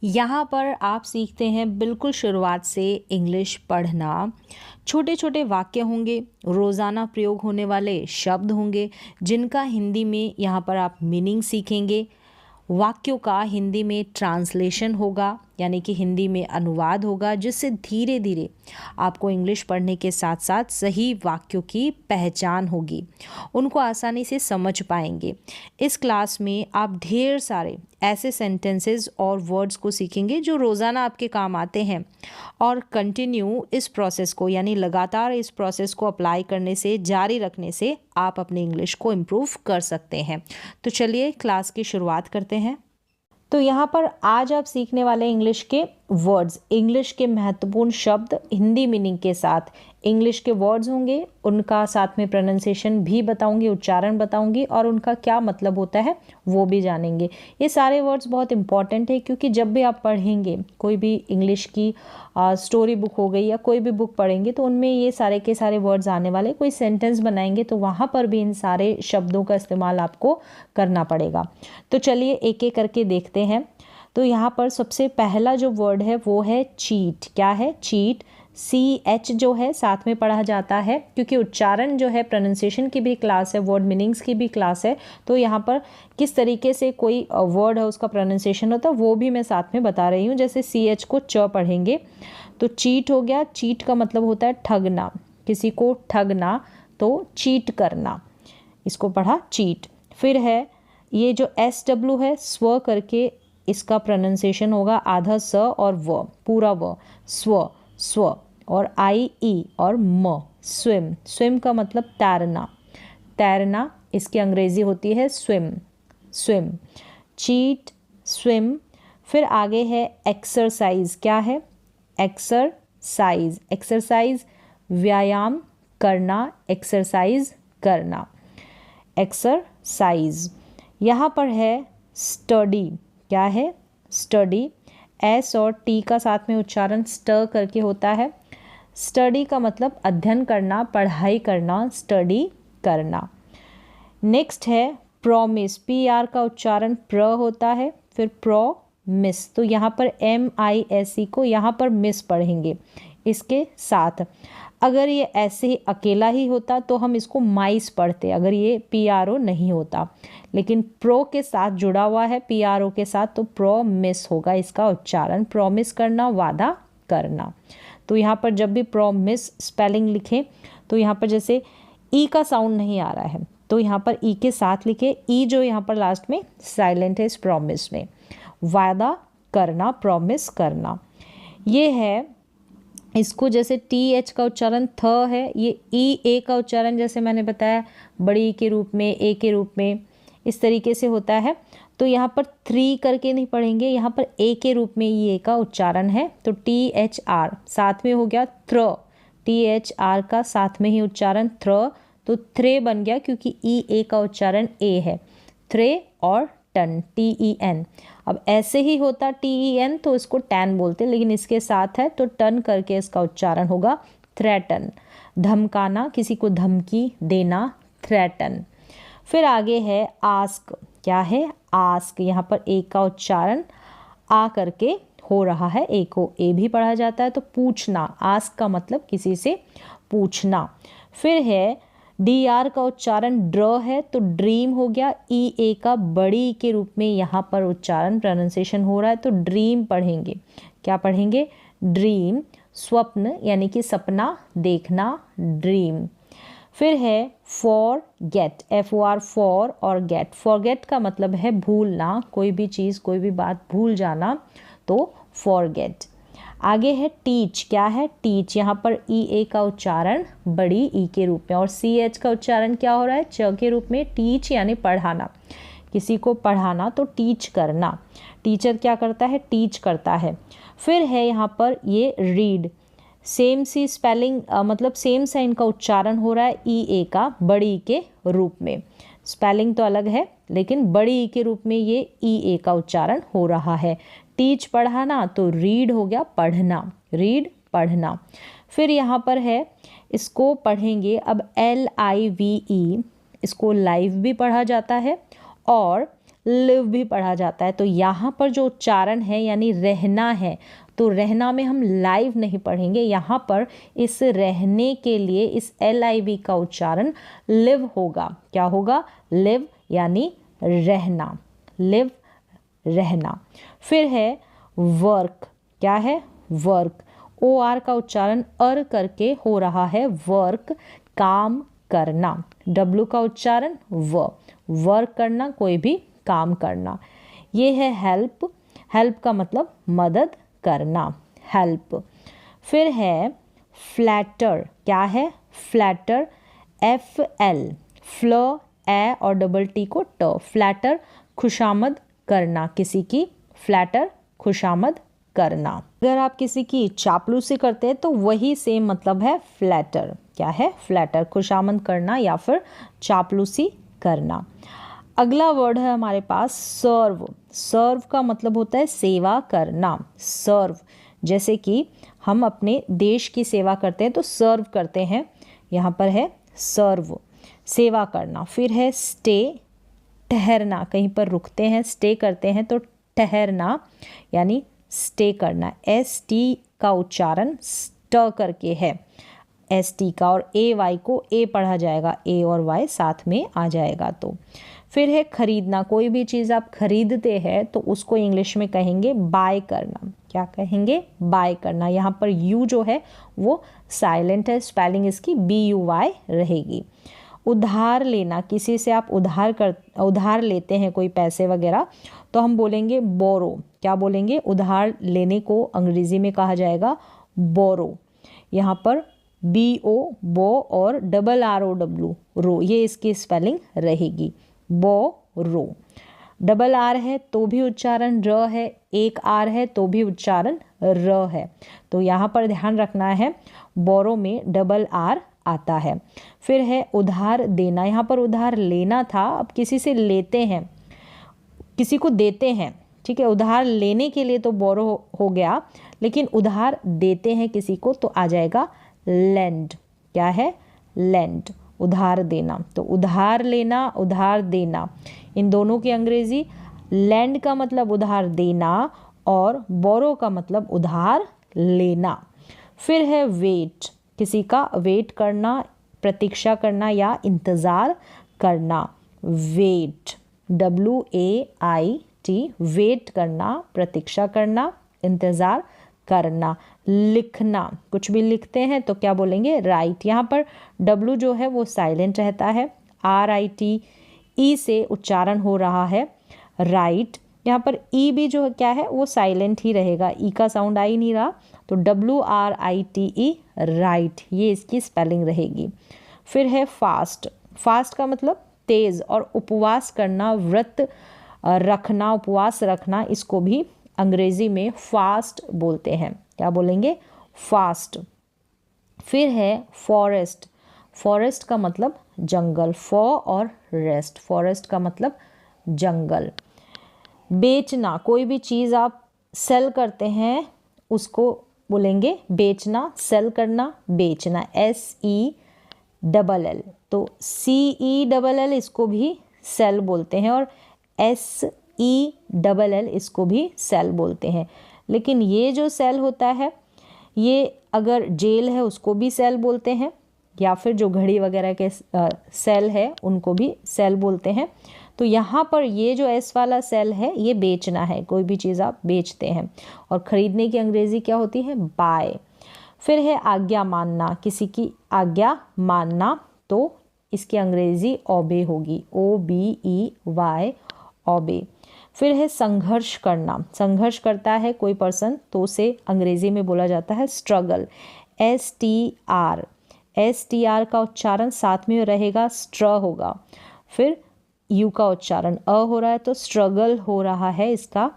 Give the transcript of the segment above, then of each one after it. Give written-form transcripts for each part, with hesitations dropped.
यहाँ पर आप सीखते हैं बिल्कुल शुरुआत से इंग्लिश पढ़ना। छोटे छोटे वाक्य होंगे, रोज़ाना प्रयोग होने वाले शब्द होंगे जिनका हिंदी में यहाँ पर आप मीनिंग सीखेंगे। वाक्यों का हिंदी में ट्रांसलेशन होगा, यानी कि हिंदी में अनुवाद होगा, जिससे धीरे धीरे आपको इंग्लिश पढ़ने के साथ साथ सही वाक्यों की पहचान होगी, उनको आसानी से समझ पाएंगे। इस क्लास में आप ढेर सारे ऐसे सेंटेंसेस और वर्ड्स को सीखेंगे जो रोज़ाना आपके काम आते हैं, और कंटिन्यू इस प्रोसेस को, यानी लगातार इस प्रोसेस को अप्लाई करने से, जारी रखने से आप अपनी इंग्लिश को इम्प्रूव कर सकते हैं। तो चलिए क्लास की शुरुआत करते हैं। तो यहाँ पर आज आप सीखने वाले इंग्लिश के वर्ड्स, इंग्लिश के महत्वपूर्ण शब्द हिंदी मीनिंग के साथ इंग्लिश के वर्ड्स होंगे, उनका साथ में प्रोनाउंसिएशन भी बताऊंगी, उच्चारण बताऊंगी, और उनका क्या मतलब होता है वो भी जानेंगे। ये सारे वर्ड्स बहुत इंपॉर्टेंट है, क्योंकि जब भी आप पढ़ेंगे कोई भी इंग्लिश की स्टोरी बुक हो गई या कोई भी बुक पढ़ेंगे तो उनमें ये सारे के सारे वर्ड्स आने वाले। कोई सेंटेंस बनाएंगे तो वहाँ पर भी इन सारे शब्दों का इस्तेमाल आपको करना पड़ेगा। तो चलिए एक एक करके देखते हैं। तो यहाँ पर सबसे पहला जो वर्ड है वो है चीट। क्या है? चीट। CH जो है साथ में पढ़ा जाता है, क्योंकि उच्चारण जो है, प्रोनाउंसिएशन की भी क्लास है, वर्ड मीनिंग्स की भी क्लास है। तो यहाँ पर किस तरीके से कोई वर्ड है उसका प्रोनाउंसिएशन होता है वो भी मैं साथ में बता रही हूँ। जैसे CH को च पढ़ेंगे तो चीट हो गया। चीट का मतलब होता है ठगना, किसी को ठगना, तो चीट करना, इसको पढ़ा चीट। फिर है ये जो SW है, स्व करके इसका प्रोनाउंसिएशन होगा, आधा स और व, पूरा व, स्व, स्व। और IE और म, स्विम। स्विम का मतलब तैरना, तैरना, इसकी अंग्रेजी होती है स्विम, स्विम। Cheat, swim. फिर आगे है एक्सरसाइज। क्या है? एक्सरसाइज। एक्सरसाइज व्यायाम करना, एक्सरसाइज करना, एक्सरसाइज। यहाँ पर है स्टडी। क्या है? स्टडी। S और T का साथ में उच्चारण स्ट करके होता है। स्टडी का मतलब अध्ययन करना, पढ़ाई करना, स्टडी करना। नेक्स्ट है प्रॉमिस। PR का उच्चारण प्र होता है, फिर प्रॉमिस। तो यहाँ पर MISE को यहाँ पर मिस पढ़ेंगे इसके साथ। अगर ये ऐसे ही अकेला ही होता तो हम इसको माइस पढ़ते, अगर ये PRO नहीं होता, लेकिन प्रो के साथ जुड़ा हुआ है PRO के साथ, तो प्रॉमिस होगा इसका उच्चारण। प्रॉमिस करना, वादा करना। तो यहाँ पर जब भी प्रॉमिस स्पेलिंग लिखें तो यहाँ पर जैसे ई का साउंड नहीं आ रहा है तो यहाँ पर ई के साथ लिखे, ई जो यहाँ पर लास्ट में साइलेंट है इस प्रॉमिस में। वादा करना, प्रॉमिस करना। ये है, इसको जैसे TH का उच्चारण थ है, ये EA का उच्चारण जैसे मैंने बताया बड़ी के रूप में, ए के रूप में, इस तरीके से होता है। तो यहाँ पर 3 करके नहीं पढ़ेंगे, यहाँ पर ए के रूप में ये का उच्चारण है। तो THR साथ में हो गया त्र, THR का साथ में ही उच्चारण त्र, तो थ्रे बन गया, क्योंकि EA का उच्चारण ए है। थ्रे और टन, TEN। अब ऐसे ही होता TEN तो इसको टैन बोलते, लेकिन इसके साथ है तो टन करके इसका उच्चारण होगा थ्रेटन। धमकाना, किसी को धमकी देना, थ्रेटन। फिर आगे है आस्क। क्या है? आस्क। यहाँ पर ए का उच्चारण आ करके हो रहा है, ए को ए भी पढ़ा जाता है, तो पूछना। आस्क का मतलब किसी से पूछना। फिर है DR का उच्चारण ड्र है, तो ड्रीम हो गया। EA का बड़ी के रूप में यहाँ पर उच्चारण प्रोनाउंसिएशन हो रहा है, तो ड्रीम पढ़ेंगे। क्या पढ़ेंगे? ड्रीम। स्वप्न यानी कि सपना देखना, ड्रीम। फिर है फॉरगेट। FOR फॉर और गेट। फॉरगेट का मतलब है भूलना, कोई भी चीज़, कोई भी बात भूल जाना, तो फॉरगेट। आगे है टीच। क्या है? टीच। यहाँ पर EA का उच्चारण बड़ी ई के रूप में, और CH का उच्चारण क्या हो रहा है? च के रूप में। टीच यानी पढ़ाना, किसी को पढ़ाना, तो टीच करना। टीचर क्या करता है? टीच करता है। फिर है यहाँ पर ये रीड। सेम सी स्पेलिंग, मतलब सेम साइन का उच्चारण हो रहा है EA का बड़ी के रूप में। स्पेलिंग तो अलग है, लेकिन बड़ी के रूप में ये EA का उच्चारण हो रहा है। टीच पढ़ाना, तो रीड हो गया पढ़ना, रीड पढ़ना। फिर यहाँ पर है, इसको पढ़ेंगे अब LIVE, इसको लाइव भी पढ़ा जाता है और लिव भी पढ़ा जाता है। तो यहाँ पर जो उच्चारण है यानी रहना है, तो रहना में हम लाइव नहीं पढ़ेंगे, यहाँ पर इस रहने के लिए इस LIV का उच्चारण लिव होगा। क्या होगा? लिव यानी रहना, लिव रहना। फिर है वर्क। क्या है? वर्क। OR का उच्चारण अर करके हो रहा है वर्क, काम करना। W का उच्चारण व, वर्क करना, कोई भी काम करना। ये है हेल्प। हेल्प का मतलब मदद करना, हेल्प। फिर है फ्लैटर। क्या है? फ्लैटर। FL, फ्ल, ए और डबल टी को ट, फ्लैटर, खुशामद करना किसी की, फ्लैटर खुशामद करना। अगर आप किसी की चापलूसी करते हैं तो वही सेम मतलब है फ्लैटर। क्या है? फ्लैटर, खुशामद करना या फिर चापलूसी करना। अगला वर्ड है हमारे पास सर्व। सर्व का मतलब होता है सेवा करना, सर्व। जैसे कि हम अपने देश की सेवा करते हैं तो सर्व करते हैं, यहाँ पर है सर्व, सेवा करना। फिर है स्टे, ठहरना, कहीं पर रुकते हैं, स्टे करते हैं तो ठहरना यानी स्टे करना। ST का उच्चारण स्ट करके है, ST का, और AY को A पढ़ा जाएगा, A और Y साथ में आ जाएगा तो। फिर है खरीदना। कोई भी चीज़ आप खरीदते हैं तो उसको इंग्लिश में कहेंगे बाय करना। क्या कहेंगे? बाय करना। यहाँ पर U जो है वो साइलेंट है, स्पेलिंग इसकी BUY रहेगी। उधार लेना। किसी से आप उधार लेते हैं कोई पैसे वगैरह तो हम बोलेंगे बोरो। क्या बोलेंगे? उधार लेने को अंग्रेजी में कहा जाएगा बोरो। यहाँ पर BO, बो, और RROW, रो, ये इसकी स्पेलिंग रहेगी, बोरो। R है तो भी उच्चारण र है, एक R है तो भी उच्चारण र है। तो यहाँ पर ध्यान रखना है, बोरो में R आता है। फिर है उधार देना। यहाँ पर उधार लेना था, अब किसी से लेते हैं, किसी को देते हैं, ठीक है। उधार लेने के लिए तो बोरो हो गया, लेकिन उधार देते हैं किसी को तो आ जाएगा लेंड। क्या है? लेंड, उधार देना। तो उधार लेना, उधार देना, इन दोनों की अंग्रेजी, लैंड का मतलब उधार देना और बोरो का मतलब उधार लेना। फिर है वेट। किसी का वेट करना, प्रतीक्षा करना या इंतज़ार करना, वेट, WAIT, वेट करना, प्रतीक्षा करना, इंतज़ार करना। लिखना, कुछ भी लिखते हैं तो क्या बोलेंगे? राइट। यहाँ पर W जो है वो साइलेंट रहता है, RIT, E से उच्चारण हो रहा है राइट। यहाँ पर E भी जो क्या है वो साइलेंट ही रहेगा, E का साउंड आ ही नहीं रहा, तो WRITE, राइट, ये इसकी स्पेलिंग रहेगी। फिर है फास्ट। फास्ट का मतलब तेज़, और उपवास करना, व्रत रखना, उपवास रखना, इसको भी अंग्रेजी में फास्ट बोलते हैं। क्या बोलेंगे? फास्ट। फिर है फॉरेस्ट। फॉरेस्ट का मतलब जंगल, फॉर और रेस्ट, फॉरेस्ट का मतलब जंगल। बेचना, कोई भी चीज़ आप सेल करते हैं उसको बोलेंगे बेचना, सेल करना, बेचना, SELL। तो CELL इसको भी सेल बोलते हैं और SELL इसको भी सेल बोलते हैं। लेकिन ये जो सेल होता है ये अगर जेल है उसको भी सेल बोलते हैं, या फिर जो घड़ी वगैरह के सेल है उनको भी सेल बोलते हैं। तो यहाँ पर ये जो S वाला सेल है ये बेचना है, कोई भी चीज़ आप बेचते हैं। और ख़रीदने की अंग्रेज़ी क्या होती है? बाय। फिर है आज्ञा मानना, किसी की आज्ञा मानना, तो इसकी अंग्रेज़ी ओबे होगी, OBEY, ओबे। फिर है संघर्ष करना। संघर्ष करता है कोई पर्सन तो उसे अंग्रेज़ी में बोला जाता है स्ट्रगल, STR का उच्चारण साथ में रहेगा, स्ट्र होगा। फिर U का उच्चारण अ हो रहा है तो स्ट्रगल हो रहा है, इसका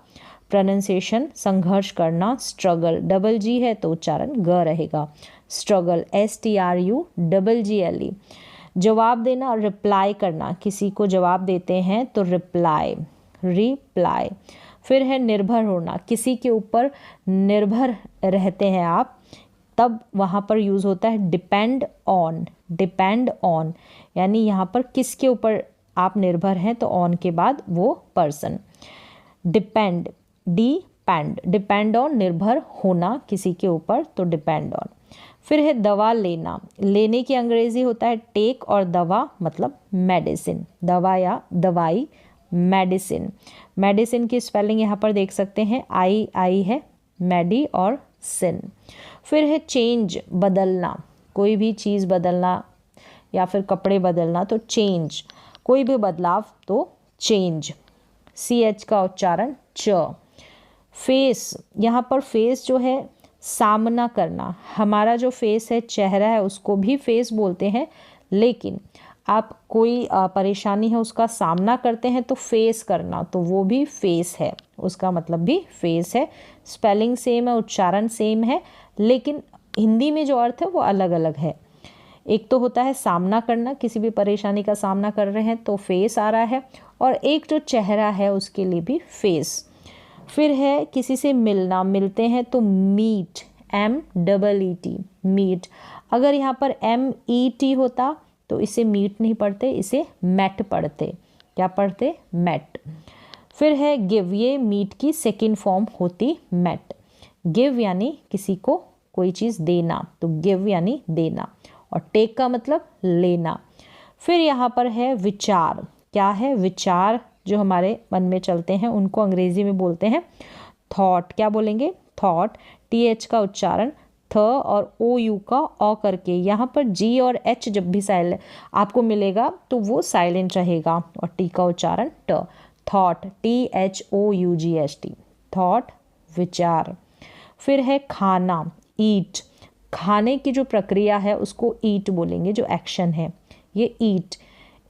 प्रोनाउंसिएशन संघर्ष करना, स्ट्रगल। G है तो उच्चारण ग रहेगा, स्ट्रगल, STRUGGLE। जवाब देना, रिप्लाई करना, किसी को जवाब देते हैं तो रिप्लाई, रिप्लाई। फिर है निर्भर होना, किसी के ऊपर निर्भर रहते हैं आप तब वहाँ पर यूज़ होता है डिपेंड ऑन, डिपेंड ऑन, यानी यहाँ पर किसके ऊपर आप निर्भर हैं तो ऑन के बाद वो पर्सन। डिपेंड, डिपेंड ऑन निर्भर होना किसी के ऊपर, तो डिपेंड ऑन। फिर है दवा लेना, लेने की अंग्रेजी होता है टेक और दवा मतलब मेडिसिन, दवा या दवाई मेडिसिन। मेडिसिन की स्पेलिंग यहाँ पर देख सकते हैं, आई है मेडी और सिन। फिर है चेंज, बदलना, कोई भी चीज़ बदलना या फिर कपड़े बदलना तो चेंज, कोई भी बदलाव तो चेंज, CH का उच्चारण च। फेस, यहाँ पर फेस जो है सामना करना, हमारा जो फेस है चेहरा है उसको भी फेस बोलते हैं, लेकिन आप कोई परेशानी है उसका सामना करते हैं तो फेस करना, तो वो भी फेस है, उसका मतलब भी फेस है। स्पेलिंग सेम है, उच्चारण सेम है, लेकिन हिंदी में जो अर्थ है वो अलग अलग है। एक तो होता है सामना करना, किसी भी परेशानी का सामना कर रहे हैं तो फेस आ रहा है, और एक जो चेहरा है उसके लिए भी फेस। फिर है किसी से मिलना, मिलते हैं तो मीट, MEET, मीट। अगर यहाँ पर MET होता तो इसे मीट नहीं पढ़ते, इसे मैट पढ़ते। क्या पढ़ते? मैट। फिर है गिव, ये मीट की सेकेंड फॉर्म होती मैट। गिव यानी किसी को कोई चीज़ देना, तो गिव यानी देना, और टेक का मतलब लेना। फिर यहाँ पर है विचार, क्या है? विचार जो हमारे मन में चलते हैं उनको अंग्रेजी में बोलते हैं थॉट। क्या बोलेंगे? थॉट। TH का उच्चारण थ और OU का ओ करके, यहाँ पर G और H जब भी साइलेंट आपको मिलेगा तो वो साइलेंट रहेगा, और T का उच्चारण ट। थॉट, THOUGHT, थॉट, विचार। फिर है खाना, ईट, खाने की जो प्रक्रिया है उसको ईट बोलेंगे, जो एक्शन है ये ईट।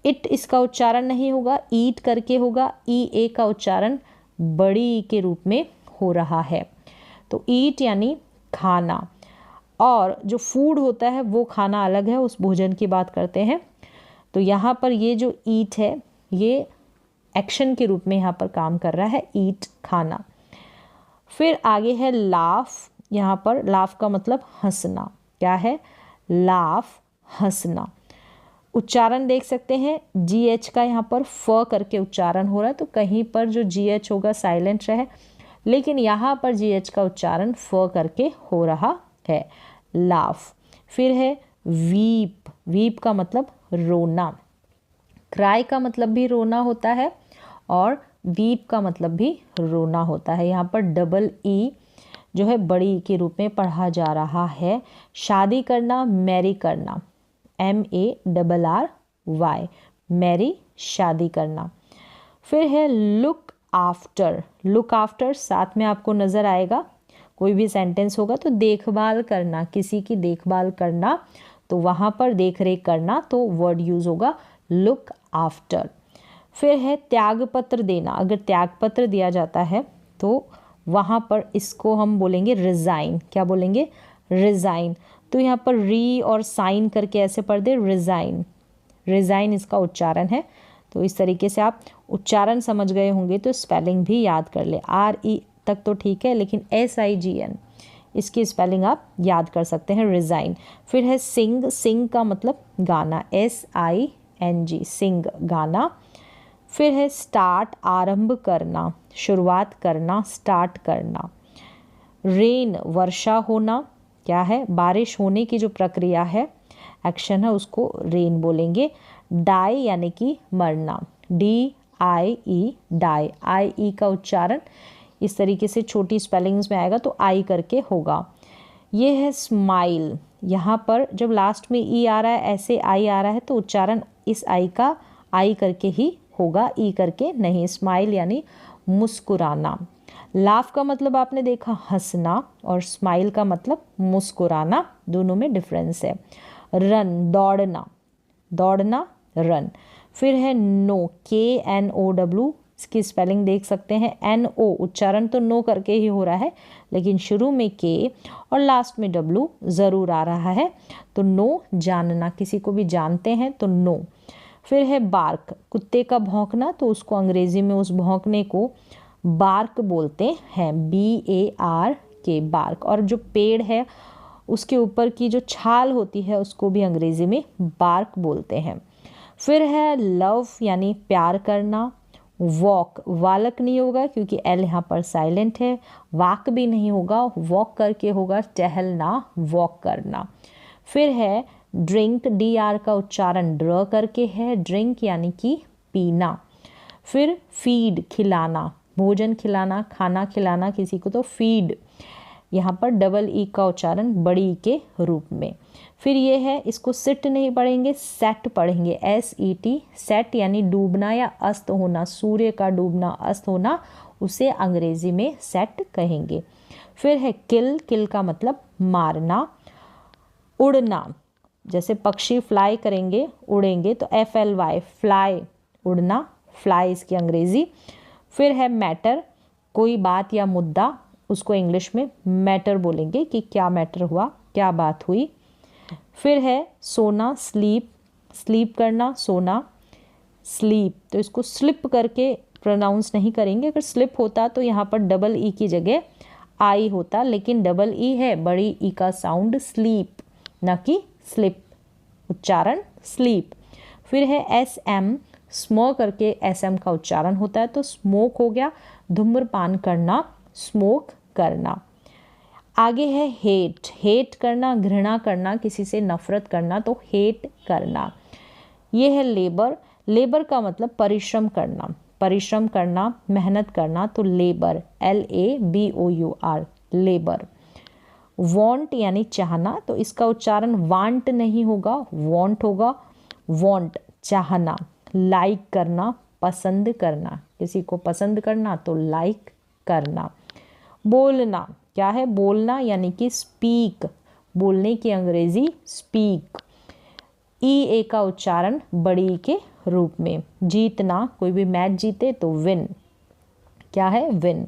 इट इसका उच्चारण नहीं होगा, ईट करके होगा, EA का उच्चारण बड़ी के रूप में हो रहा है, तो ईट यानी खाना। और जो फूड होता है वो खाना अलग है, उस भोजन की बात करते हैं। तो यहाँ पर ये जो ईट है ये एक्शन के रूप में यहाँ पर काम कर रहा है, ईट खाना। फिर आगे है लाफ, यहाँ पर लाफ का मतलब हंसना। क्या है? लाफ, हंसना। उच्चारण देख सकते हैं, GH का यहाँ पर फ करके उच्चारण हो रहा है, तो कहीं पर जो GH होगा साइलेंट रहे, लेकिन यहाँ पर GH का उच्चारण फ करके हो रहा है, लाफ। फिर है वीप, वीप का मतलब रोना। क्राई का मतलब भी रोना होता है और वीप का मतलब भी रोना होता है। यहाँ पर डबल E जो है बड़ी के रूप में पढ़ा जा रहा है। शादी करना, मैरी करना, MARRY, मैरी, शादी करना। फिर है लुक आफ्टर, लुक आफ्टर साथ में आपको नज़र आएगा, कोई भी सेंटेंस होगा तो देखभाल करना, किसी की देखभाल करना, तो वहाँ पर देख रेख करना, तो वर्ड यूज़ होगा लुक आफ्टर। फिर है त्यागपत्र देना, अगर त्यागपत्र दिया जाता है तो वहाँ पर इसको हम बोलेंगे रिज़ाइन। क्या बोलेंगे? रिज़ाइन। तो यहाँ पर री और साइन करके ऐसे पढ़ दे, रिज़ाइन, रिज़ाइन इसका उच्चारण है। तो इस तरीके से आप उच्चारण समझ गए होंगे तो स्पेलिंग भी याद कर ले। RE तक तो ठीक है, लेकिन SIGN इसकी स्पेलिंग आप याद कर सकते हैं, रिज़ाइन। फिर है सिंग, सिंग का मतलब गाना, SING, सिंग, गाना। फिर है स्टार्ट, आरंभ करना, शुरुआत करना, स्टार्ट करना। रेन, वर्षा होना, क्या है? बारिश होने की जो प्रक्रिया है, एक्शन है, उसको रेन बोलेंगे। डाई यानी कि मरना, DIE, डाई, IE का उच्चारण इस तरीके से छोटी स्पेलिंग्स में आएगा तो आई करके होगा। ये है स्माइल, यहाँ पर जब लास्ट में E आ रहा है, ऐसे आई आ रहा है, तो उच्चारण इस आई का आई करके ही होगा, ई करके नहीं। स्माइल यानी मुस्कुराना। लाफ का मतलब आपने देखा हंसना, और स्माइल का मतलब मुस्कुराना, दोनों में डिफरेंस है। रन, दौड़ना, दौड़ना, रन। फिर है नो, KNOW, इसकी स्पेलिंग देख सकते हैं, NO, उच्चारण तो नो करके ही हो रहा है, लेकिन शुरू में K और लास्ट में W ज़रूर आ रहा है, तो नो, जानना, किसी को भी जानते हैं तो नो। फिर है बार्क, कुत्ते का भौंकना, तो उसको अंग्रेजी में उस भौंकने को बार्क बोलते हैं, BARK, बार्क। और जो पेड़ है उसके ऊपर की जो छाल होती है उसको भी अंग्रेजी में बार्क बोलते हैं। फिर है लव यानी प्यार करना, वॉक वालक नहीं होगा क्योंकि एल यहाँ पर साइलेंट है, वाक भी नहीं होगा, वॉक करके होगा, टहलना, वॉक करना। फिर है ड्रिंक, डी आर का उच्चारण ड्र करके है, ड्रिंक यानी कि पीना। फिर फीड खिलाना, भोजन खिलाना, खाना खिलाना किसी को तो फीड, यहाँ पर डबल ई का उच्चारण बड़ी के रूप में। फिर ये है, इसको सिट नहीं पढ़ेंगे, सेट पढ़ेंगे, एस ई टी, सेट यानी डूबना या अस्त होना, सूर्य का डूबना, अस्त होना, उसे अंग्रेजी में सेट कहेंगे। फिर है किल, किल का मतलब मारना। उड़ना, जैसे पक्षी फ्लाई करेंगे, उड़ेंगे तो एफ एल वाई, फ्लाई, उड़ना, फ्लाई इसकी अंग्रेजी। फिर है मैटर, कोई बात या मुद्दा, उसको इंग्लिश में मैटर बोलेंगे कि क्या मैटर हुआ, क्या बात हुई। फिर है सोना, स्लीप, स्लीप करना, सोना, स्लीप, तो इसको स्लिप करके प्रोनाउंस नहीं करेंगे, अगर स्लिप होता तो यहाँ पर डबल ई की जगह आई होता, लेकिन डबल ई है, बड़ी ई का साउंड स्लीप ना कि स्लिप, उच्चारण स्लीप। फिर है एस एम, स्मो करके एस एम का उच्चारण होता है तो स्मोक हो गया, धूम्रपान करना, स्मोक करना। आगे है हेट, हेट करना, घृणा करना, किसी से नफरत करना तो हेट करना। ये है लेबर, लेबर का मतलब परिश्रम करना, परिश्रम करना, मेहनत करना तो लेबर, LABOUR, लेबर। वांट यानी चाहना, तो इसका उच्चारण वांट नहीं होगा, वांट होगा, वांट चाहना। लाइक करना, पसंद करना, किसी को पसंद करना तो लाइक करना। बोलना, क्या है, बोलना यानी कि स्पीक, बोलने की अंग्रेजी स्पीक, ई ए का उच्चारण बड़ी के रूप में। जीतना, कोई भी मैच जीते तो विन, क्या है, विन।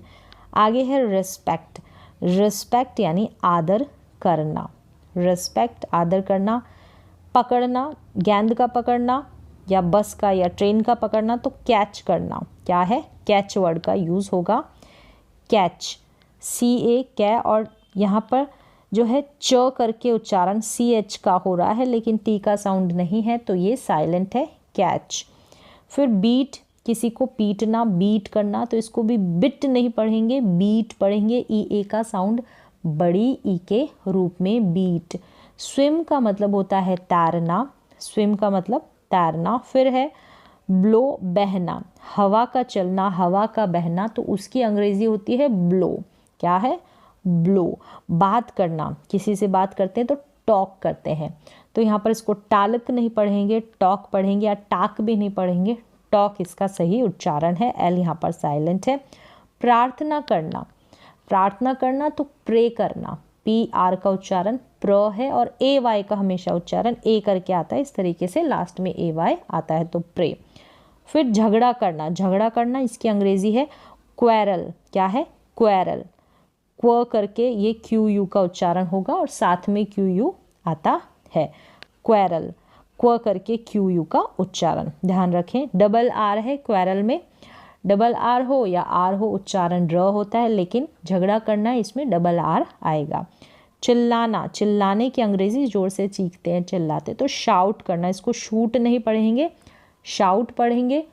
आगे है रिस्पेक्ट, रिस्पेक्ट यानी आदर करना, रिस्पेक्ट आदर करना। पकड़ना, गेंद का पकड़ना या बस का या ट्रेन का पकड़ना तो कैच करना, क्या है, कैच वर्ड का यूज़ होगा, कैच, CA कै, और यहाँ पर जो है च करके उच्चारण CH का हो रहा है लेकिन टी का साउंड नहीं है तो ये साइलेंट है, कैच। फिर बीट, किसी को पीटना, बीट करना, तो इसको भी बिट नहीं पढ़ेंगे, बीट पढ़ेंगे, EA का साउंड बड़ी ई के रूप में, बीट। स्विम का मतलब होता है तैरना, स्विम का मतलब तैरना। फिर है ब्लो, बहना, हवा का चलना, हवा का बहना, तो उसकी अंग्रेजी होती है ब्लो, क्या है, ब्लो। बात करना, किसी से बात करते हैं तो टॉक करते हैं, तो यहाँ पर इसको टालक नहीं पढ़ेंगे, टॉक पढ़ेंगे, या टाक भी नहीं पढ़ेंगे, टॉक इसका सही उच्चारण है, एल यहाँ पर साइलेंट है। प्रार्थना करना, प्रार्थना करना तो प्रे करना, PR का उच्चारण प्र है और AY का हमेशा उच्चारण ए करके आता है, इस तरीके से लास्ट में AY आता है तो प्रे। फिर झगड़ा करना, झगड़ा करना इसकी अंग्रेजी है क्वेरल, क्या है, क्वेरल, क्व करके ये QU का उच्चारण होगा और साथ में QU आता है, क्वेरल, क्व करके QU का उच्चारण, ध्यान रखें। डबल R है क्वेरल में, डबल R हो या R हो उच्चारण र होता है, लेकिन झगड़ा करना इसमें डबल R आएगा। चिल्लाना, चिल्लाने की अंग्रेजी जोर से चीखते हैं, चिल्लाते, तो शाउट करना, इसको शूट नहीं पढ़ेंगे, शाउट पढ़ेंगे,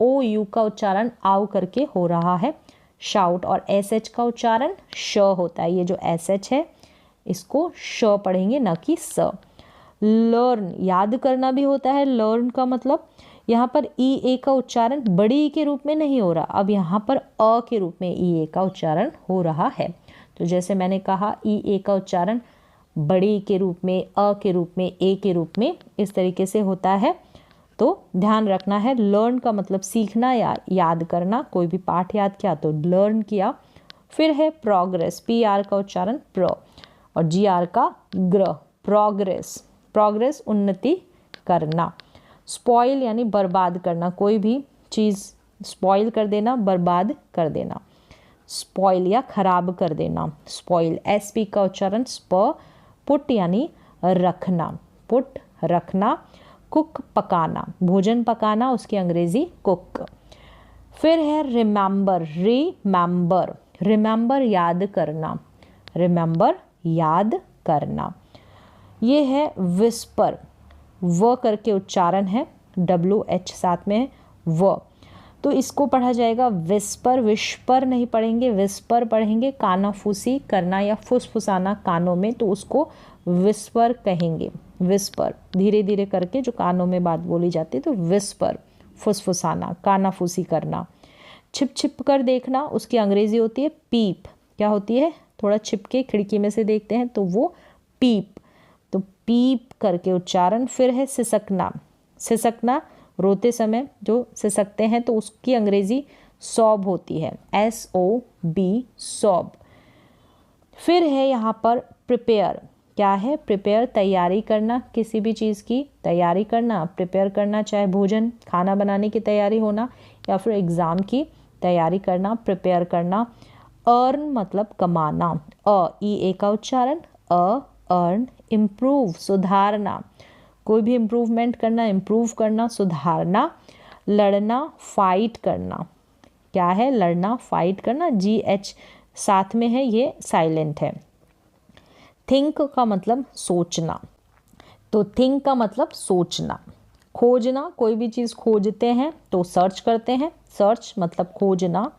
OU का उच्चारण आउ करके हो रहा है, शाउट, और SH का उच्चारण श होता है, ये जो SH है इसको श पढ़ेंगे ना कि स। लर्न, याद करना भी होता है, लर्न का मतलब यहाँ पर EA का उच्चारण बड़ी ई के रूप में नहीं हो रहा, अब यहाँ पर अ के रूप में EA का उच्चारण हो रहा है। तो जैसे मैंने कहा EA का उच्चारण बड़ी ई के रूप में, अ के रूप में, ए के रूप में, इस तरीके से होता है, तो ध्यान रखना है। लर्न का मतलब सीखना या याद करना, कोई भी पाठ याद किया तो लर्न किया। फिर है प्रोग्रेस, PR का उच्चारण प्र और GR का ग्र, प्रोग्रेस, प्रोग्रेस उन्नति करना। स्पॉइल यानी बर्बाद करना, कोई भी चीज़ स्पॉइल कर देना, बर्बाद कर देना, स्पॉइल या खराब कर देना, स्पॉइल, SP का उच्चारण स्प। पुट यानी रखना, पुट रखना। कुक पकाना, भोजन पकाना, उसकी अंग्रेजी कुक। फिर है रिमेंबर, रिमेंबर, रिमेंबर याद करना, रिमेंबर याद करना। ये है विस्पर, व करके उच्चारण है, WH साथ में है व, तो इसको पढ़ा जाएगा विस्पर, विस्पर नहीं पढ़ेंगे, विस्पर पढ़ेंगे। कानाफूसी करना या फुसफुसाना कानों में, तो उसको विस्पर कहेंगे। विस्पर धीरे धीरे करके जो कानों में बात बोली जाती है, तो विस्पर फुसफुसाना, कानाफूसी करना। छिप छिप कर देखना, उसकी अंग्रेजी होती है पीप। क्या होती है? थोड़ा छिप के खिड़की में से देखते हैं तो वो पीप, तो पीप करके उच्चारण। फिर है सिसकना, सिसकना रोते समय जो सिसकते हैं तो उसकी अंग्रेजी सॉब होती है, SOB सॉब। फिर है यहाँ पर प्रिपेयर। क्या है? प्रिपेयर तैयारी करना, किसी भी चीज़ की तैयारी करना, प्रिपेयर करना, चाहे भोजन खाना बनाने की तैयारी होना या फिर एग्ज़ाम की तैयारी करना, प्रिपेयर करना। अर्न मतलब कमाना, E का उच्चारण, अर्न। इम्प्रूव सुधारना, कोई भी इम्प्रूवमेंट करना, इम्प्रूव करना, सुधारना। लड़ना फाइट करना, क्या है? लड़ना फाइट करना, GH साथ में है, ये साइलेंट है। थिंक का मतलब सोचना, तो थिंक का मतलब सोचना। खोजना, कोई भी चीज़ खोजते हैं तो सर्च करते हैं, सर्च मतलब खोजना,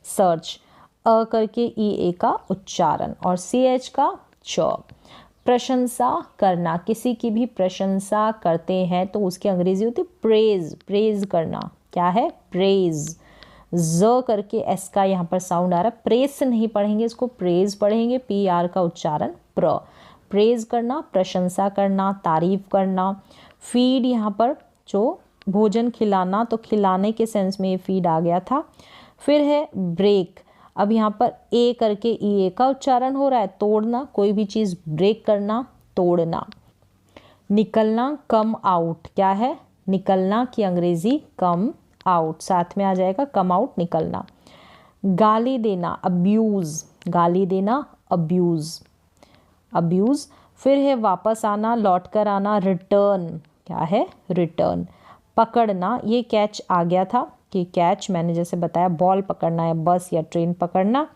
सर्च। करके EA का उच्चारण और CH का च। प्रशंसा करना, किसी की भी प्रशंसा करते हैं तो उसकी अंग्रेजी होती है प्रेज, प्रेज करना। क्या है? प्रेज। ज करके S का यहाँ पर साउंड आ रहा है, प्रेस नहीं पढ़ेंगे, इसको प्रेज पढ़ेंगे, PR का उच्चारण प्र। प्रेज करना, प्रशंसा करना, तारीफ करना। फीड यहाँ पर जो भोजन खिलाना, तो खिलाने के सेंस में ये फीड आ गया था। फिर है ब्रेक, अब यहाँ पर A करके EA का उच्चारण हो रहा है, तोड़ना, कोई भी चीज़ ब्रेक करना, तोड़ना। निकलना, कम आउट, क्या है? निकलना की अंग्रेजी कम आउट, साथ में आ जाएगा कम आउट, निकलना। गाली देना, अब्यूज़, गाली देना, अब्यूज़, अब्यूज़। फिर है वापस आना, लौट कर आना, रिटर्न, क्या है? रिटर्न। पकड़ना, ये कैच आ गया था कि कैच मैंने जैसे बताया बॉल पकड़ना या बस या ट्रेन पकड़ना।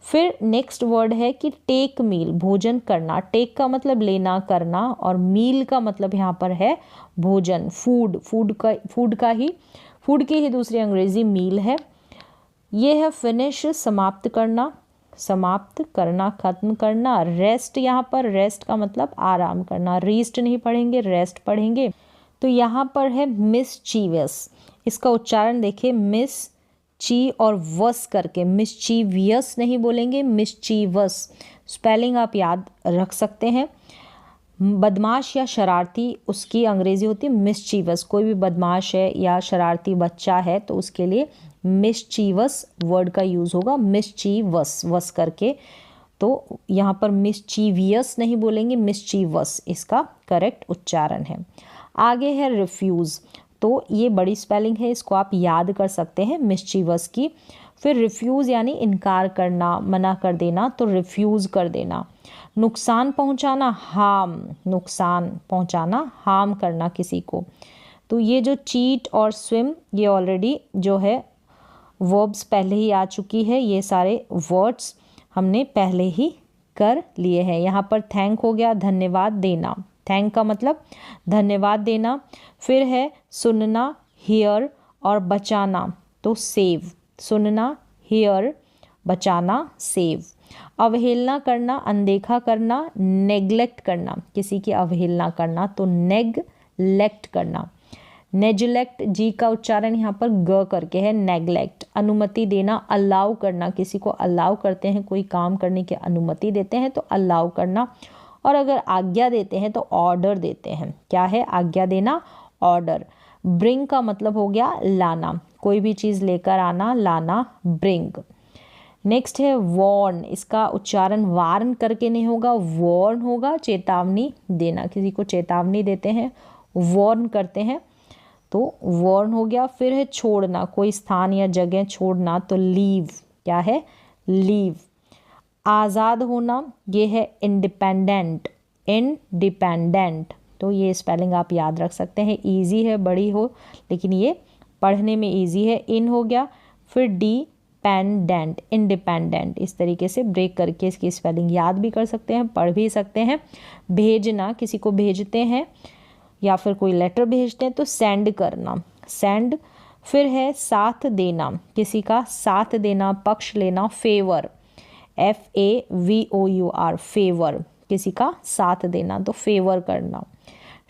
फिर नेक्स्ट वर्ड है कि टेक मील, भोजन करना। टेक का मतलब लेना, करना, और मील का मतलब यहाँ पर है भोजन, फूड, फूड की ही दूसरी अंग्रेजी मील है। ये है फिनिश, समाप्त करना, समाप्त करना, खत्म करना। रेस्ट, यहाँ पर रेस्ट का मतलब आराम करना, रेस्ट नहीं पढ़ेंगे, रेस्ट पढ़ेंगे। तो यहाँ पर है मिसचीवियस, इसका उच्चारण देखिए, मिस ची और वस करके, मिसचीवियस नहीं बोलेंगे, मिसचीवस। स्पेलिंग आप याद रख सकते हैं। बदमाश या शरारती, उसकी अंग्रेजी होती है मिसचीवस। कोई भी बदमाश है या शरारती बच्चा है तो उसके लिए मिसचीवस वर्ड का यूज़ होगा, मिसचीवस वस करके। तो यहाँ पर मिसचीवियस नहीं बोलेंगे, मिसचीवस इसका करेक्ट उच्चारण है। आगे है रिफ्यूज़, तो ये बड़ी स्पेलिंग है, इसको आप याद कर सकते हैं मिसचीवस की। फिर रिफ्यूज़ यानी इनकार करना, मना कर देना, तो रिफ्यूज़ कर देना। नुकसान पहुंचाना, हार्म, नुकसान पहुंचाना, हार्म करना किसी को। तो ये जो चीट और स्विम, ये ऑलरेडी जो है वर्ब्स पहले ही आ चुकी है, ये सारे वर्ड्स हमने पहले ही कर लिए हैं। यहाँ पर थैंक हो गया, धन्यवाद देना, थैंक का मतलब धन्यवाद देना। फिर है सुनना, हियर, और बचाना, तो सेव, सुनना, हियर, बचाना, सेव। अवहेलना करना, अनदेखा करना, नेग्लेक्ट करना, किसी की अवहेलना करना, तो नेग्लेक्ट करना। नेग्लेक्ट, जी का उच्चारण यहाँ पर ग करके है, नेग्लेक्ट। अनुमति देना, अलाउ करना, किसी को अलाउ करते हैं, कोई काम करने की अनुमति देते हैं तो अलाउ करना। और अगर आज्ञा देते हैं तो ऑर्डर देते हैं, क्या है? आज्ञा देना, ऑर्डर। ब्रिंग का मतलब हो गया लाना, कोई भी चीज़ लेकर आना, लाना, ब्रिंग। नेक्स्ट है वॉर्न, इसका उच्चारण वार्न करके नहीं होगा, वॉर्न होगा, चेतावनी देना, किसी को चेतावनी देते हैं, वॉर्न करते हैं, तो वॉर्न हो गया। फिर है छोड़ना, कोई स्थान या जगह छोड़ना, तो लीव, क्या है? लीव। आज़ाद होना, ये है इंडिपेंडेंट, इंडिपेंडेंट, तो ये स्पेलिंग आप याद रख सकते हैं, इजी है, बड़ी हो लेकिन ये पढ़ने में इजी है। इन हो गया। फिर डिपेंडेंट, इंडिपेंडेंट, इस तरीके से ब्रेक करके इसकी स्पेलिंग याद भी कर सकते हैं, पढ़ भी सकते हैं। भेजना, किसी को भेजते हैं, या फिर कोई लेटर भेजते हैं तो सेंड करना, सेंड। फिर है साथ देना, किसी का साथ देना, पक्ष लेना, फेवर, FAVOUR, फेवर, किसी का साथ देना तो फेवर करना।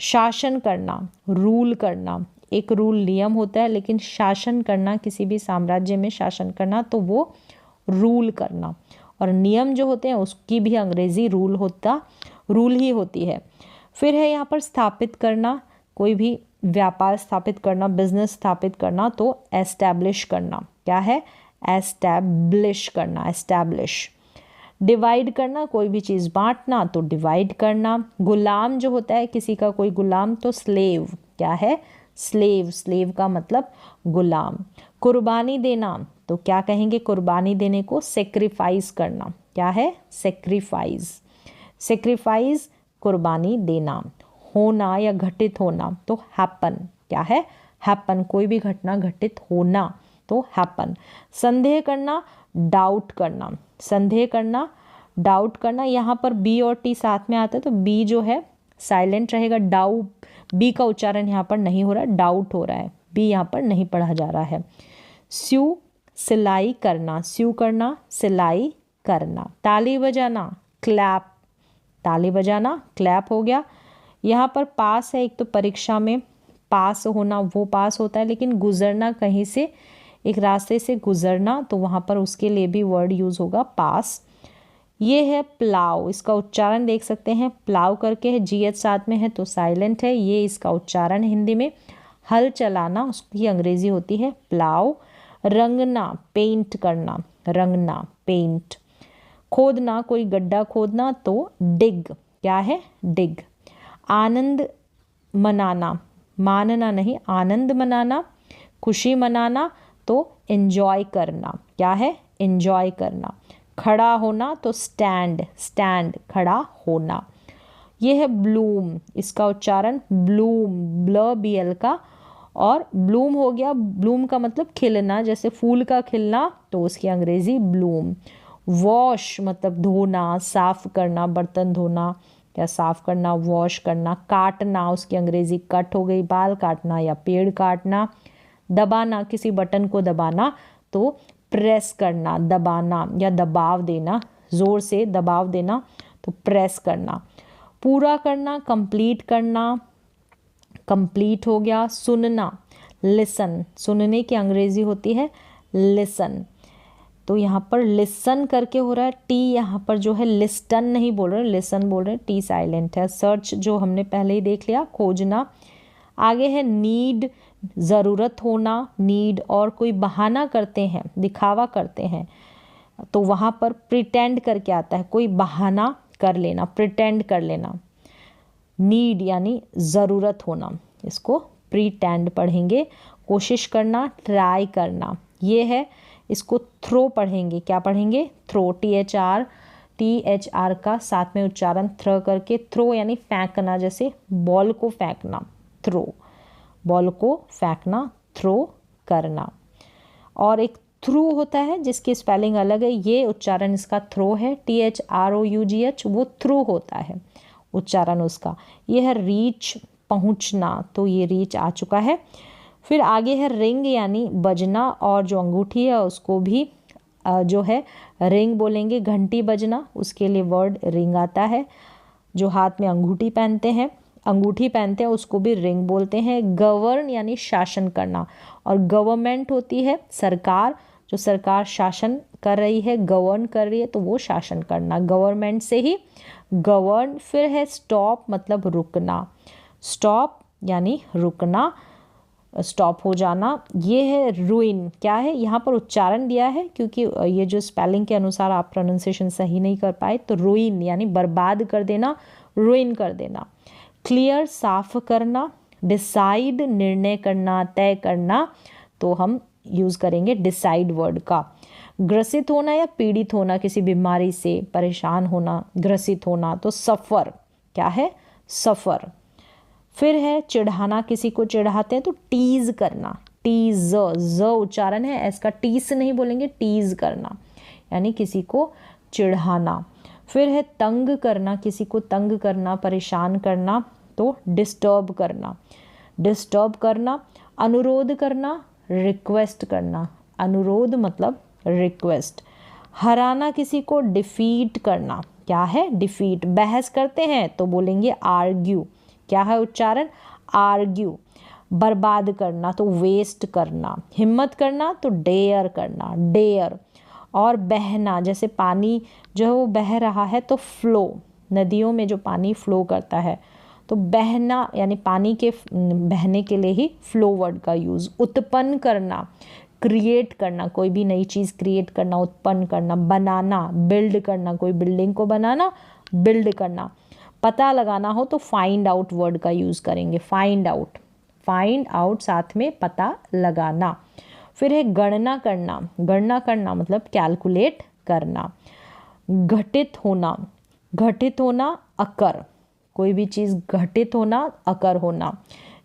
शासन करना, रूल करना, एक रूल नियम होता है, लेकिन शासन करना, किसी भी साम्राज्य में शासन करना तो वो रूल करना। और नियम जो होते हैं उसकी भी अंग्रेजी रूल ही होती है। फिर है यहाँ पर स्थापित करना, कोई भी व्यापार स्थापित करना, बिजनेस स्थापित करना तो एस्टैब्लिश करना। क्या है? एस्टैब्लिश करना, एस्टैब्लिश। डिवाइड करना, कोई भी चीज़ बांटना तो डिवाइड करना। गुलाम जो होता है किसी का, कोई गुलाम तो स्लेव। क्या है? स्लेव, स्लेव का मतलब गुलाम। कुर्बानी देना तो क्या कहेंगे? कुर्बानी देने को सेक्रीफाइस करना। क्या है? सेक्रीफाइस, सेक्रीफाइस, कुर्बानी देना। होना या घटित होना तो हैपन। क्या है? हैपन, कोई भी घटना घटित होना तो हैपन। संदेह करना, डाउट करना, संदेह करना, डाउट करना। यहाँ पर बी और टी साथ में आता है तो बी जो है साइलेंट रहेगा, बी का उच्चारण यहाँ पर नहीं हो रहा है, डाउट हो रहा है, बी यहाँ पर नहीं पढ़ा जा रहा है। स्यू, सिलाई करना, स्यू करना, सिलाई करना। ताली बजाना, क्लैप, ताली बजाना, क्लैप हो गया। यहाँ पर पास है, एक तो परीक्षा में पास होना, वो पास होता है, लेकिन गुजरना, कहीं से एक रास्ते से गुजरना तो वहाँ पर उसके लिए भी वर्ड यूज़ होगा पास। ये है प्लाव, इसका उच्चारण देख सकते हैं, प्लाव करके है, GH साथ में है तो साइलेंट है, ये इसका उच्चारण हिंदी में। हल चलाना, उसकी अंग्रेजी होती है प्लाव। रंगना, पेंट करना, रंगना, पेंट। खोदना, कोई गड्ढा खोदना तो डिग। क्या है? डिग। आनंद मनाना, मानना नहीं, आनंद मनाना, खुशी मनाना तो एंजॉय करना। क्या है? एंजॉय करना। खड़ा होना तो स्टैंड, स्टैंड, खड़ा होना। ये है ब्लूम, इसका उच्चारण ब्लूम, BL का, और ब्लूम हो गया, ब्लूम का मतलब खिलना, जैसे फूल का खिलना तो उसकी अंग्रेजी ब्लूम। वॉश मतलब धोना, साफ करना, बर्तन धोना या साफ करना, वॉश करना। काटना, उसकी अंग्रेजी कट हो गई, बाल काटना या पेड़ काटना। दबाना, किसी बटन को दबाना तो प्रेस करना, दबाना या दबाव देना, ज़ोर से दबाव देना तो प्रेस करना। पूरा करना, कंप्लीट करना, कंप्लीट हो गया। सुनना, लिसन, सुनने की अंग्रेजी होती है लिसन, तो यहाँ पर लिसन करके हो रहा है। टी यहाँ पर जो है लिस्टन नहीं बोल रहे, लिसन बोल रहे हैं, टी साइलेंट है। सर्च जो हमने पहले ही देख लिया, खोजना। आगे है नीड, ज़रूरत होना, नीड, और कोई बहाना करते हैं, दिखावा करते हैं तो वहाँ पर प्रिटेंड करके आता है, कोई बहाना कर लेना, प्रिटेंड कर लेना। नीड यानी ज़रूरत होना, इसको प्रिटेंड पढ़ेंगे। कोशिश करना, ट्राई करना, ये है, इसको थ्रो पढ़ेंगे। क्या पढ़ेंगे? थ्रो, THR का साथ में उच्चारण थ्र करके, थ्रो यानी फेंकना, जैसे बॉल को फेंकना, थ्रो, बॉल को फेंकना, थ्रो करना। और एक थ्रू होता है जिसकी स्पेलिंग अलग है, ये उच्चारण इसका थ्रो है, THROUGH, वो थ्रू होता है उच्चारण उसका। ये है रीच, पहुंचना, तो ये रीच आ चुका है। फिर आगे है रिंग यानी बजना, और जो अंगूठी है उसको भी जो है रिंग बोलेंगे। घंटी बजना, उसके लिए वर्ड रिंग आता है। जो हाथ में अंगूठी पहनते हैं उसको भी रिंग बोलते हैं। गवर्न यानी शासन करना, और गवर्नमेंट होती है सरकार, जो सरकार शासन कर रही है, गवर्न कर रही है तो वो शासन करना, गवर्नमेंट से ही गवर्न। फिर है स्टॉप मतलब रुकना, स्टॉप यानी रुकना, स्टॉप हो जाना। ये है रुइन, क्या है? यहाँ पर उच्चारण दिया है क्योंकि ये जो स्पेलिंग के अनुसार आप प्रोनाउंसिएशन सही नहीं कर पाए, तो रुइन यानी बर्बाद कर देना, रुइन कर देना। क्लियर, साफ करना। डिसाइड, निर्णय करना, तय करना, तो हम यूज़ करेंगे डिसाइड वर्ड का। ग्रसित होना या पीड़ित होना, किसी बीमारी से परेशान होना, ग्रसित होना तो सफ़र। क्या है? सफ़र। फिर है चिढ़ाना, किसी को चिढ़ाते हैं तो टीज़ करना, टीज़, ज उच्चारण है, एस का टीस नहीं बोलेंगे, टीज़ करना यानी किसी को चिढ़ाना। फिर है तंग करना, किसी को तंग करना, परेशान करना तो डिस्टर्ब करना, डिस्टर्ब करना। अनुरोध करना, रिक्वेस्ट करना, अनुरोध मतलब रिक्वेस्ट। हराना किसी को, डिफीट करना, क्या है डिफीट। बहस करते हैं तो बोलेंगे आर्ग्यू, क्या है उच्चारण आर्ग्यू। बर्बाद करना तो वेस्ट करना। हिम्मत करना तो डेयर करना, डेयर। और बहना, जैसे पानी जो है वो बह रहा है तो फ्लो, नदियों में जो पानी फ्लो करता है तो बहना यानी पानी के बहने के लिए ही फ्लो वर्ड का यूज़। उत्पन्न करना, क्रिएट करना, कोई भी नई चीज़ क्रिएट करना, उत्पन्न करना। बनाना, बिल्ड करना, कोई बिल्डिंग को बनाना, बिल्ड करना। पता लगाना हो तो फाइंड आउट वर्ड का यूज़ करेंगे, फाइंड आउट, फाइंड आउट साथ में पता लगाना। फिर है गणना करना, गणना करना मतलब कैलकुलेट करना। घटित होना, घटित होना अकर, कोई भी चीज़ घटित होना, अकर होना।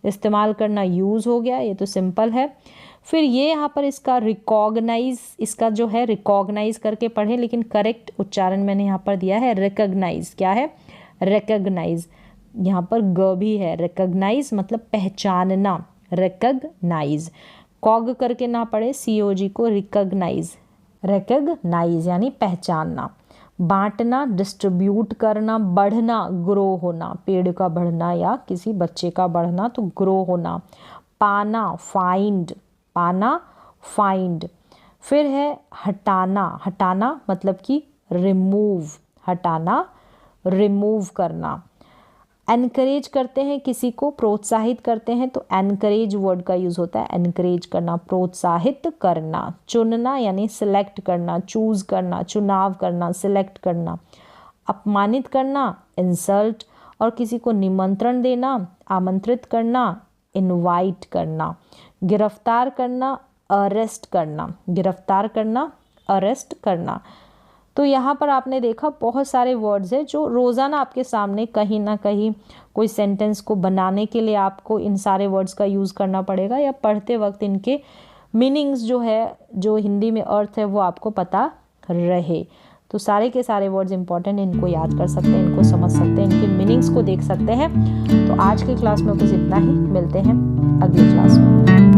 इस्तेमाल करना यूज़ हो गया, ये तो सिंपल है। फिर ये यहाँ पर इसका रिकॉग्नाइज, इसका जो है रिकॉग्नाइज करके पढ़ें, लेकिन करेक्ट उच्चारण मैंने यहाँ पर दिया है रिकॉग्नाइज, क्या है रिकॉग्नाइज। यहाँ पर ग भी है, रिकॉग्नाइज मतलब पहचानना, रिकॉग्नाइज। कॉग करके ना पढ़े, COG को, रिकॉग्नाइज, रिकॉग्नाइज यानी पहचानना। बांटना, डिस्ट्रीब्यूट करना। बढ़ना, ग्रो होना, पेड़ का बढ़ना या किसी बच्चे का बढ़ना तो ग्रो होना। पाना, फाइंड, पाना फाइंड। फिर है हटाना, हटाना मतलब कि रिमूव, हटाना रिमूव करना। एनकरेज करते हैं किसी को, प्रोत्साहित करते हैं तो एनकरेज वर्ड का यूज़ होता है, एनकरेज करना, प्रोत्साहित करना। चुनना यानी सिलेक्ट करना, चूज़ करना, चुनाव करना, सिलेक्ट करना। अपमानित करना, इंसल्ट। और किसी को निमंत्रण देना, आमंत्रित करना, इनवाइट करना। गिरफ्तार करना, अरेस्ट करना, गिरफ्तार करना, अरेस्ट करना। तो यहाँ पर आपने देखा बहुत सारे वर्ड्स हैं जो रोज़ाना आपके सामने कहीं ना कहीं कोई सेंटेंस को बनाने के लिए आपको इन सारे वर्ड्स का यूज़ करना पड़ेगा, या पढ़ते वक्त इनके मीनिंग्स जो है, जो हिंदी में अर्थ है वो आपको पता रहे। तो सारे के सारे वर्ड्स इंपॉर्टेंट, इनको याद कर सकते हैं, इनको समझ सकते हैं, इनके मीनिंग्स को देख सकते हैं। तो आज की क्लास में कुछ इतना ही, मिलते हैं अगली क्लास में।